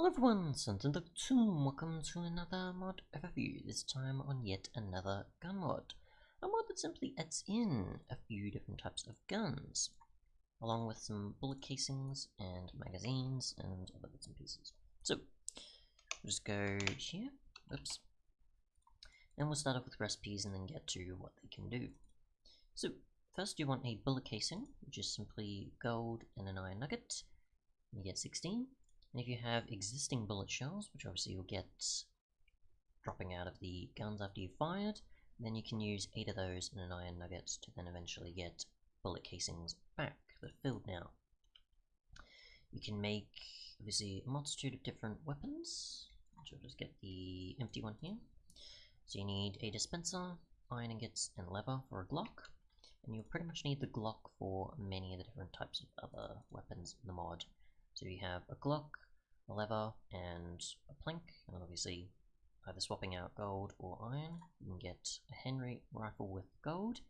Hello everyone, Sun, welcome to another mod overview, this time on yet another gun mod. A mod that simply adds in a few different types of guns, along with some bullet casings and magazines and other bits and pieces. So, we'll just go here, oops, and we'll start off with recipes and then get to what they can do. So, first you want a bullet casing, which is simply gold and an iron nugget. You get 16. And if you have existing bullet shells, which obviously you'll get dropping out of the guns after you've fired, then you can use 8 of those and an iron nugget to then eventually get bullet casings back that are filled now. You can make, obviously, a multitude of different weapons, which I'll just get the empty one here. So you need a dispenser, iron ingots, and lever for a Glock, and you'll pretty much need the Glock for many of the different types of other weapons in the mod. So you have a Glock, a lever, and a plank, and obviously either swapping out gold or iron, you can get a Henry rifle with gold,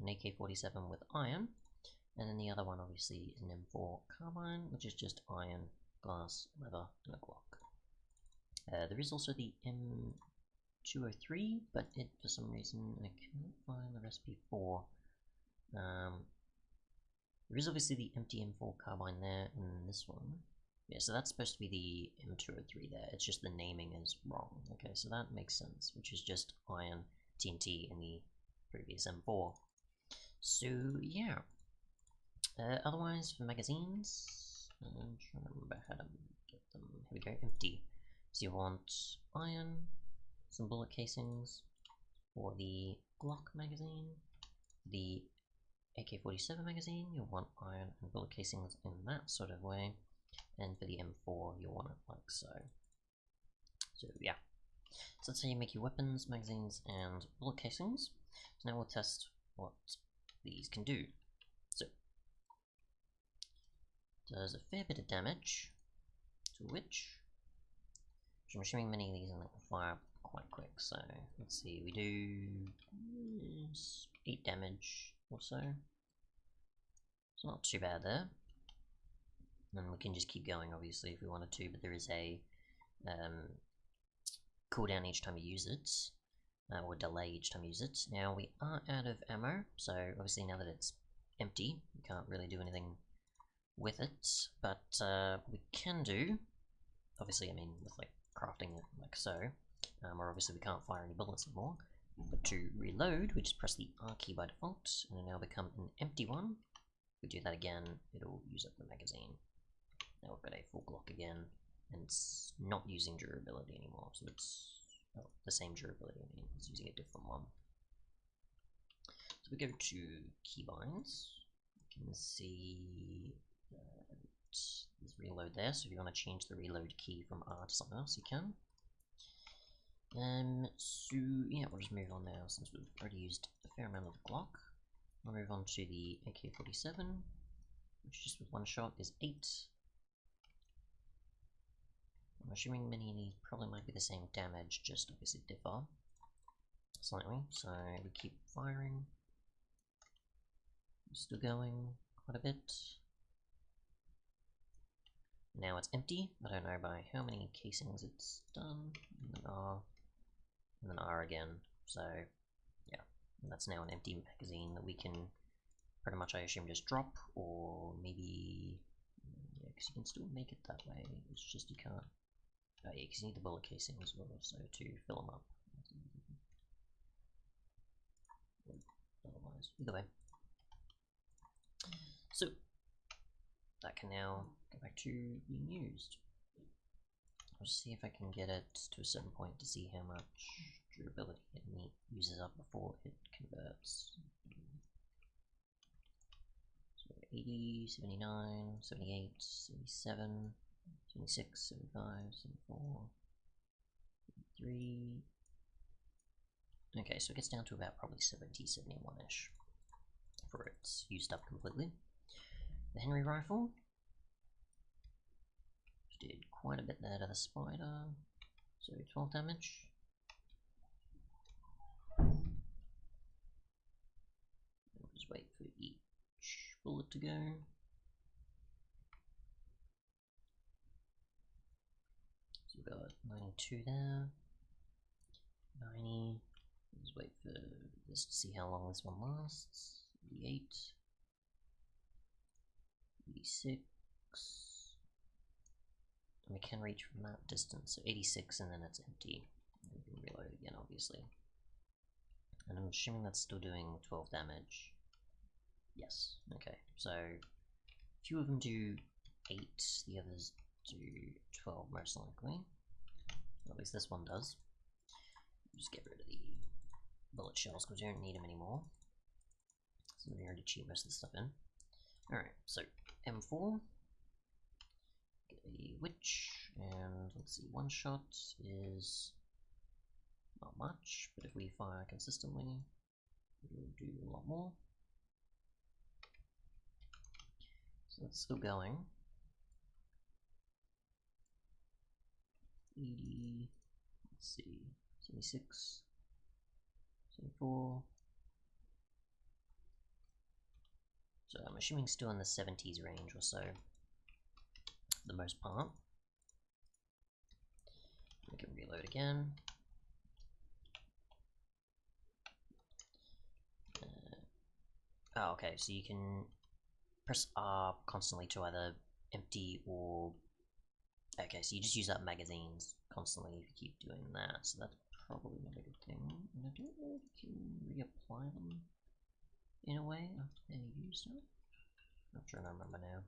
an AK-47 with iron, and then the other one obviously is an M4 carbine, which is just iron, glass, leather, and a Glock. There is also the M203, but it, for some reason, I cannot find the recipe for. There is obviously the empty M4 carbine there, and this one. Yeah, so that's supposed to be the M203 there, it's just the naming is wrong. Okay, so that makes sense, which is just iron TNT in the previous M4. So, yeah. Otherwise, for magazines, I'm trying to remember how to get them. Here we go, empty. So you want iron, some bullet casings for the Glock magazine, the AK-47 magazine, you'll want iron and bullet casings in that sort of way, and for the M4 you'll want it like so. So yeah, so that's how you make your weapons, magazines, and bullet casings. So now we'll test what these can do. So, does a fair bit of damage, to which I'm assuming many of these will fire quite quick, so let's see, we do 8 damage or so. It's not too bad there. And we can just keep going obviously if we wanted to, but there is a cooldown each time you use it, or delay each time you use it. Now we are out of ammo, so obviously now that it's empty, we can't really do anything with it, but we can do, obviously I mean with like crafting it like so, or obviously we can't fire any bullets anymore, but to reload we just press the R key by default, and it'll now become an empty one. If we do that again, it'll use up the magazine. Now we've got a full Glock again, and it's not using durability anymore, so it's the same durability, I mean, it's using a different one. So we go to keybinds, you can see there's reload there, so if you want to change the reload key from R to something else, you can. So yeah, we'll just move on now, since we've already used a fair amount of the Glock. I'll move on to the AK-47, which just with one shot is 8. I'm assuming many of these probably might be the same damage, just obviously differ slightly, so we keep firing. Still going quite a bit. Now it's empty. I don't know by how many casings it's done, and then R again, so yeah. And that's now an empty magazine that we can pretty much, I assume, just drop, or maybe, yeah, because you can still make it that way, it's just you can't, oh yeah, because you need the bullet casings also to fill them up. Otherwise, either way. So, that can now go back to being used. I'll see if I can get it to a certain point to see how much durability it uses up before it converts. So 80, 79, 78, 77, 76, 75, 74, 73. Okay, so it gets down to about probably 70, 71-ish before it's used up completely. The Henry rifle did quite a bit there to the spider, so 12 damage. We'll just wait for each bullet to go. we've got 92 there, 90. Let's wait for this to see how long this one lasts. 88, 86. And we can reach from that distance, so 86, and then it's empty. We can reload again, obviously. And I'm assuming that's still doing 12 damage. Yes, okay. So, a few of them do 8, the others do 12 most likely. Or at least this one does. Just get rid of the bullet shells because we don't need them anymore. So we already cheat most of the stuff in. Alright, so M4. Get a witch, and let's see, one shot is not much, but if we fire consistently, it'll do a lot more. So it's still going. 80, let's see, 76, 74. So I'm assuming still in the 70s range or so, for the most part. We can reload again. Oh, okay, so you can press R constantly to either empty or... Okay, so you just use up magazines constantly if you keep doing that, so that's probably not a good thing. And I don't know if you can reapply them in a way after they're used up. Not sure I remember now.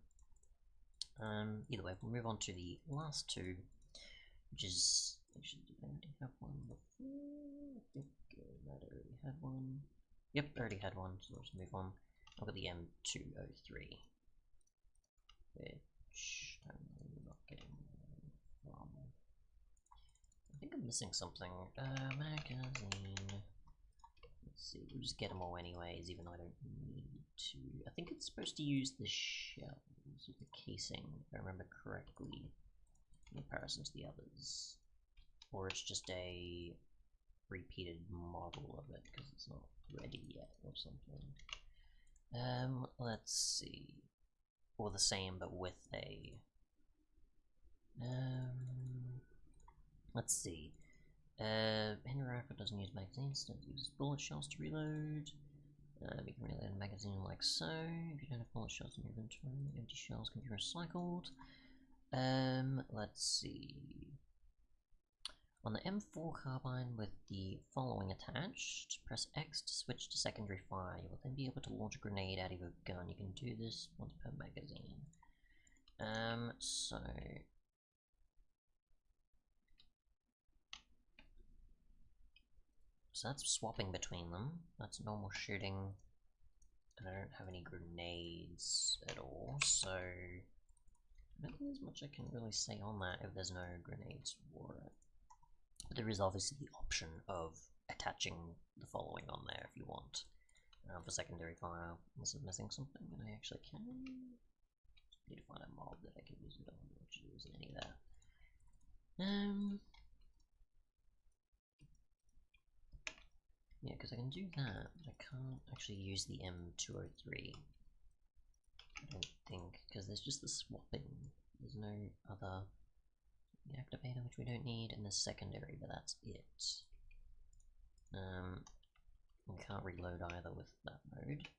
Either way, we'll move on to the last two, which is... Actually, did I already have one before? I think I might have already had one. Yep, already had one, so let's move on. I've got the M203, which I'm not getting from. I think I'm missing something. Magazine. Let's see, we'll just get them all anyways, even though I don't need to. I think it's supposed to use the shells with the casing, if I remember correctly, in comparison to the others. Or it's just a repeated model of it, because it's not ready yet or something. Let's see. Or the same, but with a... let's see. Henry Rifle doesn't use magazines, it uses bullet shells to reload. You can reload a magazine like so. If you don't have bullet shells in your inventory, empty shells can be recycled. Let's see. On the M4 carbine with the following attached, press X to switch to secondary fire. You will then be able to launch a grenade out of your gun. You can do this once per magazine. So that's swapping between them. That's normal shooting. And I don't have any grenades at all, so I don't think there's much I can really say on that if there's no grenades for it. But there is obviously the option of attaching the following on there if you want. For secondary fire, unless I'm missing something, and I actually can. Need to find a mob that I can use it on, which there isn't any there. Yeah, because I can do that, but I can't actually use the M203. I don't think, because there's just the swapping. There's no other... The activator, which we don't need, and the secondary, but that's it. We can't reload either with that mode.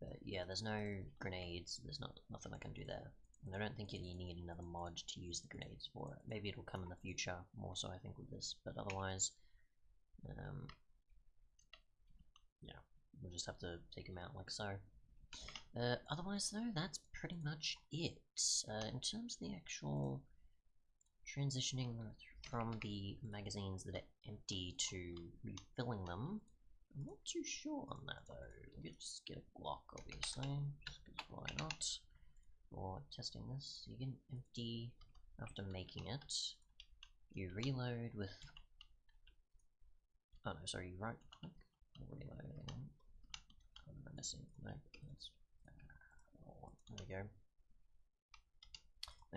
But yeah, there's no grenades, there's nothing I can do there. And I don't think you need another mod to use the grenades for it. Maybe it'll come in the future, more so I think with this, but otherwise, yeah, we'll just have to take them out like so. Otherwise though, that's pretty much it. In terms of the actual transitioning from the magazines that are empty to refilling them, I'm not too sure on that though. We could just get a Glock, obviously, just because why not? For testing this, you can empty after making it. You reload with... Oh no, sorry, you right click. Reload. What am I missing? No, that's... there we go.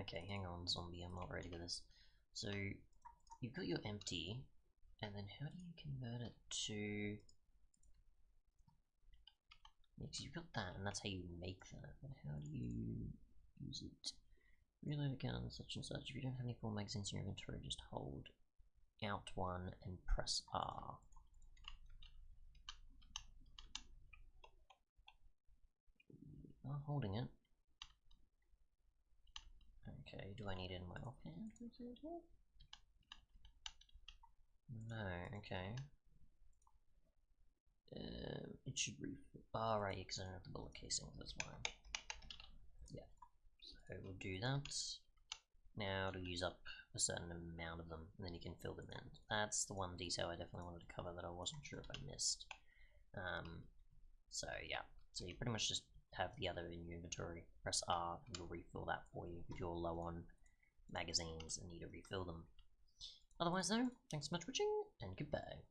Okay, hang on, zombie, I'm not ready for this. So, you've got your empty, and then how do you convert it to... Because you've got that, and that's how you make that, but how do you use it? Reload again, such and such. If you don't have any full magazines in your inventory, just hold out one and press R. I'm holding it. Okay, do I need it in my offhand? No, okay. It should refill. Oh, right, because I don't have the bullet casings, that's why. Yeah, so we'll do that. Now to use up a certain amount of them, and then you can fill them in. That's the one detail I definitely wanted to cover that I wasn't sure if I missed. So yeah, so you pretty much just have the other in your inventory, press R, and it'll refill that for you if you're low on magazines and need to refill them. Otherwise though, thanks so much for watching, and goodbye.